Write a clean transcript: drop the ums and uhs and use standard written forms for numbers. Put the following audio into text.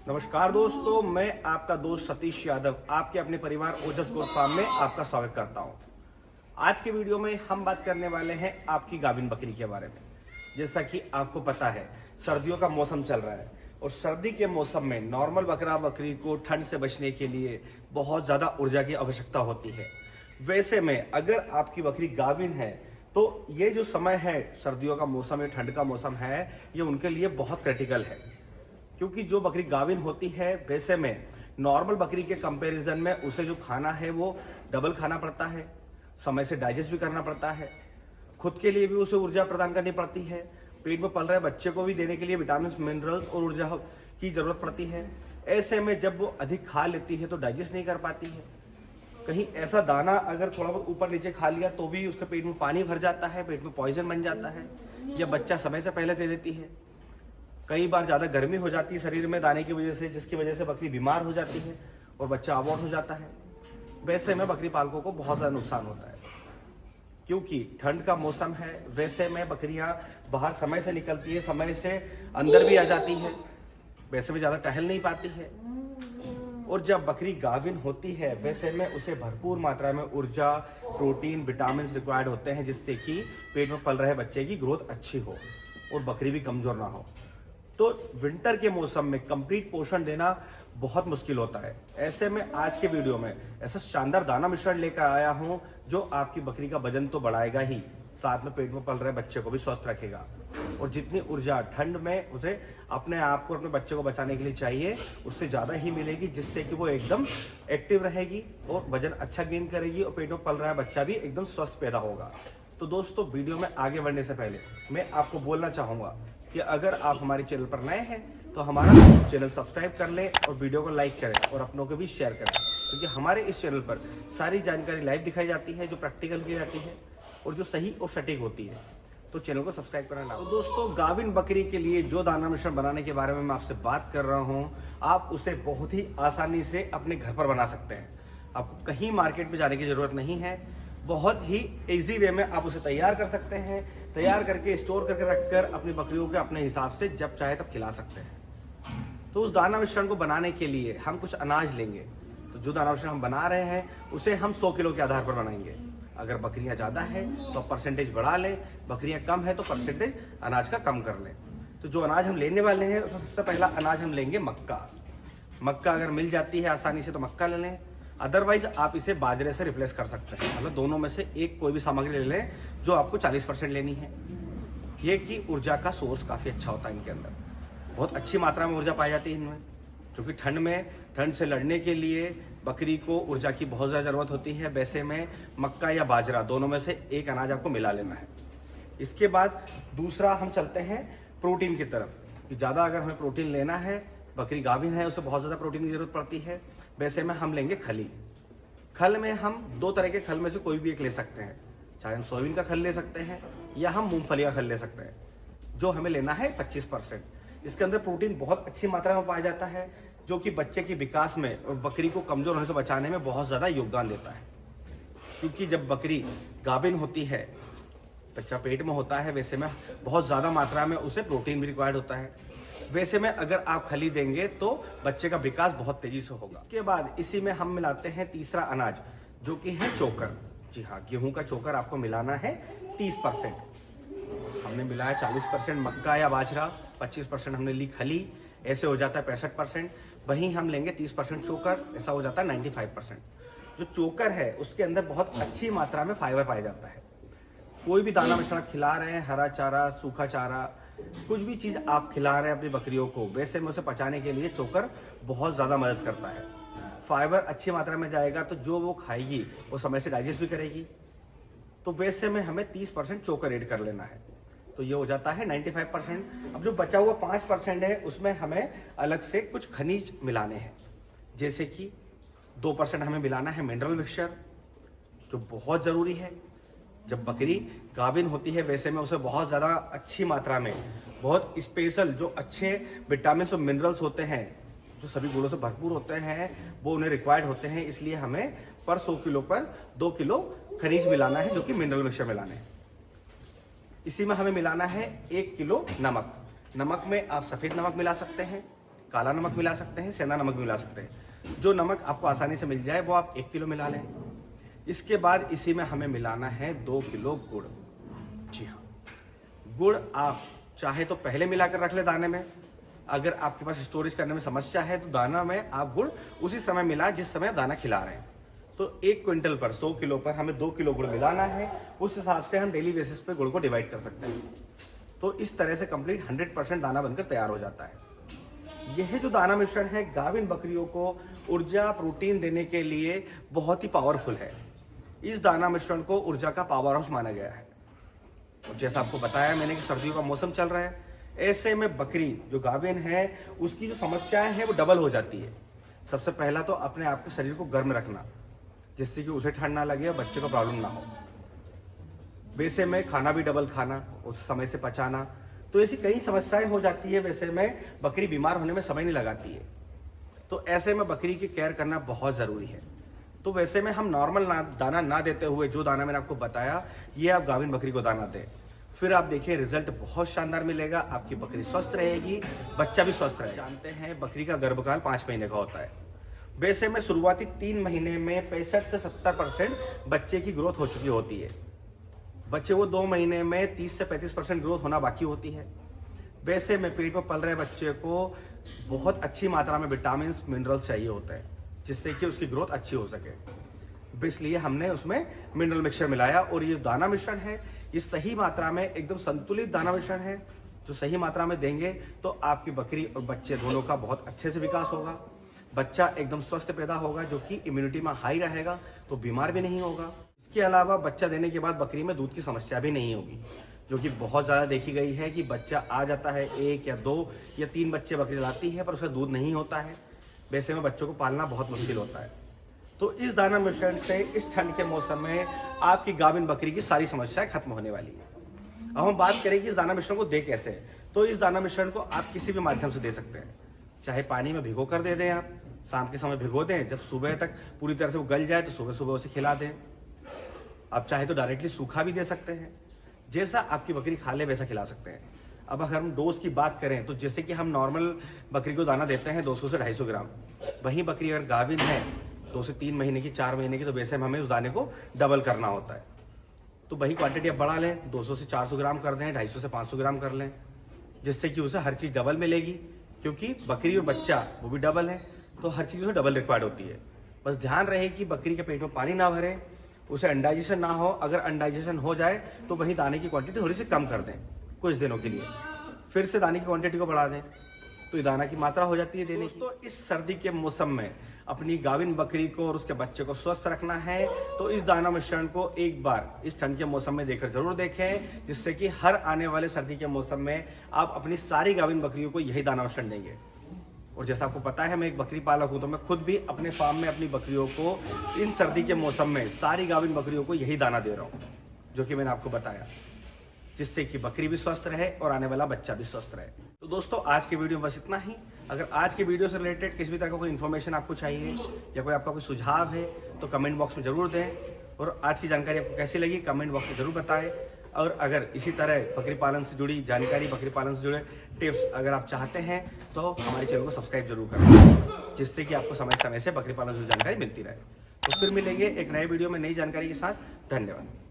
नमस्कार दोस्तों, मैं आपका दोस्त सतीश यादव आपके अपने परिवार ओजस गोट फार्म में आपका स्वागत करता हूं। आज के वीडियो में हम बात करने वाले हैं आपकी गाभिन बकरी के बारे में। जैसा कि आपको पता है, सर्दियों का मौसम चल रहा है और सर्दी के मौसम में नॉर्मल बकरा बकरी को ठंड से बचने के लिए बहुत ज़्यादा ऊर्जा की आवश्यकता होती है। वैसे में अगर आपकी बकरी गाभिन है तो ये जो समय है, सर्दियों का मौसम है, ठंड का मौसम है, ये उनके लिए बहुत क्रिटिकल है। क्योंकि जो बकरी गाभिन होती है, वैसे में नॉर्मल बकरी के कंपैरिजन में उसे जो खाना है वो डबल खाना पड़ता है, समय से डाइजेस्ट भी करना पड़ता है, खुद के लिए भी उसे ऊर्जा प्रदान करनी पड़ती है, पेट में पल रहे बच्चे को भी देने के लिए विटामिन मिनरल्स और ऊर्जा की जरूरत पड़ती है। ऐसे में जब वो अधिक खा लेती है तो डाइजेस्ट नहीं कर पाती है। कहीं ऐसा दाना अगर थोड़ा बहुत ऊपर नीचे खा लिया तो भी उसके पेट में पानी भर जाता है, पेट में पॉइजन बन जाता है, या बच्चा समय से पहले दे देती है। कई बार ज़्यादा गर्मी हो जाती है शरीर में दाने की वजह से, जिसकी वजह से बकरी बीमार हो जाती है और बच्चा अबॉर्ट हो जाता है। वैसे में बकरी पालकों को बहुत ज़्यादा नुकसान होता है। क्योंकि ठंड का मौसम है, वैसे में बकरियां बाहर समय से निकलती है, समय से अंदर भी आ जाती है, वैसे में ज़्यादा टहल नहीं पाती है। और जब बकरी गाभिन होती है, वैसे में उसे भरपूर मात्रा में ऊर्जा, प्रोटीन, विटामिन रिक्वायर्ड होते हैं, जिससे कि पेट में पल रहे बच्चे की ग्रोथ अच्छी हो और बकरी भी कमज़ोर ना हो। तो विंटर के मौसम में कंप्लीट पोषण देना बहुत मुश्किल होता है। ऐसे में आज के वीडियो में ऐसा शानदार दाना मिश्रण लेकर आया हूं जो आपकी बकरी का वजन तो बढ़ाएगा ही, साथ में पेट में पल रहे बच्चे को भी स्वस्थ रखेगा। और जितनी ऊर्जा ठंड में उसे अपने आप को, अपने बच्चे को बचाने के लिए चाहिए, उससे ज़्यादा ही मिलेगी, जिससे कि वो एकदम एक्टिव रहेगी और वजन अच्छा गेन करेगी और पेट में पल रहा बच्चा भी एकदम स्वस्थ पैदा होगा। तो दोस्तों, वीडियो में आगे बढ़ने से पहले मैं आपको बोलना चाहूँगा कि अगर आप हमारे चैनल पर नए हैं तो हमारा चैनल सब्सक्राइब कर लें और वीडियो को लाइक करें और अपनों को भी शेयर करें, क्योंकि हमारे इस चैनल पर सारी जानकारी लाइव दिखाई जाती है, जो प्रैक्टिकल की जाती है और जो सही और सटीक होती है। तो चैनल को सब्सक्राइब करना ना। तो दोस्तों, गाभिन बकरी के लिए जो दाना मिश्रण बनाने के बारे में मैं आपसे बात कर रहा हूँ, आप उसे बहुत ही आसानी से अपने घर पर बना सकते हैं। आपको कहीं मार्केट में जाने की जरूरत नहीं है, बहुत ही इजी वे में आप उसे तैयार कर सकते हैं। तैयार करके स्टोर करके रखकर अपनी बकरियों के अपने हिसाब से जब चाहे तब खिला सकते हैं। तो उस दाना मिश्रण को बनाने के लिए हम कुछ अनाज लेंगे। तो जो दाना मिश्रण हम बना रहे हैं उसे हम 100 किलो के आधार पर बनाएंगे। अगर बकरियां ज़्यादा है तो परसेंटेज बढ़ा लें, बकरियां कम है तो परसेंटेज अनाज का कम कर लें। तो जो अनाज हम लेने वाले हैं उसमें सबसे पहला अनाज हम लेंगे मक्का। मक्का अगर मिल जाती है आसानी से तो मक्का ले लें, अदरवाइज आप इसे बाजरे से रिप्लेस कर सकते हैं। मतलब दोनों में से एक कोई भी सामग्री ले लें जो आपको 40% लेनी है। ये कि ऊर्जा का सोर्स काफ़ी अच्छा होता है इनके अंदर, बहुत अच्छी मात्रा में ऊर्जा पाई जाती है इनमें। क्योंकि ठंड से लड़ने के लिए बकरी को ऊर्जा की बहुत ज़्यादा ज़रूरत होती है। वैसे में मक्का या बाजरा दोनों में से एक अनाज आपको मिला लेना है। इसके बाद दूसरा हम चलते हैं प्रोटीन की तरफ, कि ज़्यादा अगर हमें प्रोटीन लेना है, बकरी गाभिन है, उसे बहुत ज़्यादा प्रोटीन की ज़रूरत पड़ती है। वैसे में हम लेंगे खली। खल में हम दो तरह के खल में से कोई भी एक ले सकते हैं, चाहे हम सोयाबीन का खल ले सकते हैं या हम मूंगफली का खल ले सकते हैं। जो हमें लेना है 25%। इसके अंदर प्रोटीन बहुत अच्छी मात्रा में पाया जाता है, जो कि बच्चे के विकास में और बकरी को कमज़ोर होने से बचाने में बहुत ज़्यादा योगदान देता है। क्योंकि जब बकरी गाभिन होती है, बच्चा पेट में होता है, वैसे में बहुत ज़्यादा मात्रा में उसे प्रोटीन भी रिक्वायर्ड होता है। वैसे में अगर आप खली देंगे तो बच्चे का विकास बहुत तेजी से होगा। इसके बाद इसी में हम मिलाते हैं तीसरा अनाज, जो कि है चोकर। जी हाँ, गेहूं का चोकर आपको मिलाना है 30%। हमने मिलाया 40% मक्का या बाजरा, 25% हमने ली खली, ऐसे हो जाता है 65%। वहीं हम लेंगे 30% चोकर, ऐसा हो जाता है 95%। जो चोकर है उसके अंदर बहुत अच्छी मात्रा में फाइबर पाया जाता है। कोई भी दाना मिश्रण खिला रहे हैं, हरा चारा, सूखा चारा, कुछ भी चीज़ आप खिला रहे हैं अपनी बकरियों को, वैसे में उसे पचाने के लिए चोकर बहुत ज़्यादा मदद करता है। फाइबर अच्छी मात्रा में जाएगा तो जो वो खाएगी वो समय से डाइजेस्ट भी करेगी। तो वैसे में हमें 30% चोकर ऐड कर लेना है, तो ये हो जाता है 95%। अब जो बचा हुआ 5% है उसमें हमें अलग से कुछ खनिज मिलाने हैं। जैसे कि 2% हमें मिलाना है मिनरल मिक्सचर, जो बहुत ज़रूरी है। जब बकरी गाभिन होती है, वैसे में उसे बहुत ज़्यादा अच्छी मात्रा में बहुत स्पेशल जो अच्छे विटामिन और मिनरल्स होते हैं, जो सभी गुणों से भरपूर होते हैं, वो उन्हें रिक्वायर्ड होते हैं। इसलिए हमें पर 100 किलो पर 2 किलो खनिज मिलाना है, जो कि मिनरल मिक्सचर मिलाना है। इसी में हमें मिलाना है 1 किलो नमक। नमक में आप सफ़ेद नमक मिला सकते हैं काला नमक मिला सकते हैं, सेंधा नमक मिला सकते हैं। जो नमक आपको आसानी से मिल जाए वो आप 1 किलो मिला लें। इसके बाद इसी में हमें मिलाना है 2 किलो गुड़। जी हाँ, गुड़ आप चाहे तो पहले मिलाकर रख ले दाने में। अगर आपके पास स्टोरेज करने में समस्या है तो दाना में आप गुड़ उसी समय मिलाएं जिस समय दाना खिला रहे हैं। तो 1 क्विंटल पर 100 किलो पर हमें 2 किलो गुड़ मिलाना है। उस हिसाब से हम डेली बेसिस पे गुड़ को डिवाइड कर सकते हैं। तो इस तरह से कंप्लीट 100% दाना बनकर तैयार हो जाता है। यह जो दाना मिश्रण है गाभिन बकरियों को ऊर्जा प्रोटीन देने के लिए बहुत ही पावरफुल है। इस दाना मिश्रण को ऊर्जा का पावर हाउस माना गया है। और जैसा आपको बताया मैंने कि सर्दियों का मौसम चल रहा है, ऐसे में बकरी जो गाभिन है उसकी जो समस्याएं हैं वो डबल हो जाती है। सबसे पहला तो अपने आप के शरीर को गर्म रखना, जिससे कि उसे ठंड ना लगे और बच्चे को प्रॉब्लम ना हो। वैसे में खाना भी डबल खाना, उस समय से पचाना, तो ऐसी कई समस्याएं हो जाती है। वैसे में बकरी बीमार होने में समय नहीं लगाती है। तो ऐसे में बकरी की केयर करना बहुत ज़रूरी है। तो वैसे में हम नॉर्मल दाना ना देते हुए जो दाना मैंने आपको बताया ये आप गाभिन बकरी को दाना दें। फिर आप देखिए रिजल्ट बहुत शानदार मिलेगा। आपकी बकरी स्वस्थ रहेगी, बच्चा भी स्वस्थ रहेगा। जानते हैं बकरी का गर्भकाल 5 महीने का होता है। वैसे में शुरुआती 3 महीने में 65 से 70% बच्चे की ग्रोथ हो चुकी होती है। बच्चे वो 2 महीने में 30 से 35% ग्रोथ होना बाकी होती है। वैसे में पेट में पल रहे बच्चे को बहुत अच्छी मात्रा में विटामिन मिनरल्स चाहिए होते हैं, जिससे कि उसकी ग्रोथ अच्छी हो सके। इसलिए हमने उसमें मिनरल मिक्सचर मिलाया। और ये दाना मिश्रण है, ये सही मात्रा में एकदम संतुलित दाना मिश्रण है। जो सही मात्रा में देंगे तो आपकी बकरी और बच्चे दोनों का बहुत अच्छे से विकास होगा। बच्चा एकदम स्वस्थ पैदा होगा, जो कि इम्यूनिटी में हाई रहेगा, तो बीमार भी नहीं होगा। इसके अलावा बच्चा देने के बाद बकरी में दूध की समस्या भी नहीं होगी, जो कि बहुत ज़्यादा देखी गई है कि बच्चा आ जाता है, 1 या 2 या 3 बच्चे बकरी लाती है पर उसका दूध नहीं होता है। वैसे में बच्चों को पालना बहुत मुश्किल होता है। तो इस दाना मिश्रण से इस ठंड के मौसम में आपकी गाभिन बकरी की सारी समस्याएं खत्म होने वाली है। अब हम बात करें कि इस दाना मिश्रण को दे कैसे। तो इस दाना मिश्रण को आप किसी भी माध्यम से दे सकते हैं। चाहे पानी में भिगो कर दे दें, आप शाम के समय भिगो दें, जब सुबह तक पूरी तरह से वो गल जाए तो सुबह सुबह उसे खिला दें। आप चाहे तो डायरेक्टली सूखा भी दे सकते हैं, जैसा आपकी बकरी खा ले वैसा खिला सकते हैं। अब अगर हम डोज की बात करें तो जैसे कि हम नॉर्मल बकरी को दाना देते हैं 200 से 250 ग्राम, वहीं बकरी अगर गाभिन है 2 से 3 महीने की, 4 महीने की, तो वैसे में हमें उस दाने को डबल करना होता है। तो वही क्वांटिटी आप बढ़ा लें, 200 से 400 ग्राम कर दें, 250 से 500 ग्राम कर लें, जिससे कि उसे हर चीज़ डबल मिलेगी। क्योंकि बकरी और बच्चा वो भी डबल है, तो हर चीज़ उसे डबल रिक्वायर्ड होती है। बस ध्यान रहे कि बकरी के पेट में पानी ना भरे, उसे अनडाइजेशन ना हो। अगर अनडाइजेशन हो जाए तो वहीं दाने की क्वांटिटी थोड़ी सी कम कर दें कुछ दिनों के लिए, फिर से दाने की क्वांटिटी को बढ़ा दें, तो ये दाना की मात्रा हो जाती है देने की। तो इस सर्दी के मौसम में अपनी गाभिन बकरी को और उसके बच्चे को स्वस्थ रखना है तो इस दाना मिश्रण को एक बार इस ठंड के मौसम में देकर जरूर देखें, जिससे कि हर आने वाले सर्दी के मौसम में आप अपनी सारी गाभिन बकरियों को यही दाना मिश्रण देंगे। और जैसा आपको पता है मैं एक बकरी पालक हूँ, तो मैं खुद भी अपने फार्म में अपनी बकरियों को इन सर्दी के मौसम में सारी गाभिन बकरियों को यही दाना दे रहा हूँ, जो कि मैंने आपको बताया, जिससे कि बकरी भी स्वस्थ रहे और आने वाला बच्चा भी स्वस्थ रहे। तो दोस्तों आज की वीडियो बस इतना ही। अगर आज की वीडियो से रिलेटेड किसी भी तरह का कोई इन्फॉर्मेशन आपको चाहिए या कोई आपका कोई सुझाव है तो कमेंट बॉक्स में ज़रूर दें। और आज की जानकारी आपको कैसी लगी कमेंट बॉक्स में ज़रूर बताएं। और अगर इसी तरह बकरी पालन से जुड़ी जानकारी, बकरी पालन से जुड़े टिप्स अगर आप चाहते हैं तो हमारे चैनल को सब्सक्राइब जरूर करें, जिससे कि आपको समय समय से बकरी पालन से जानकारी मिलती रहे। तो फिर मिलेंगे एक नए वीडियो में नई जानकारी के साथ। धन्यवाद।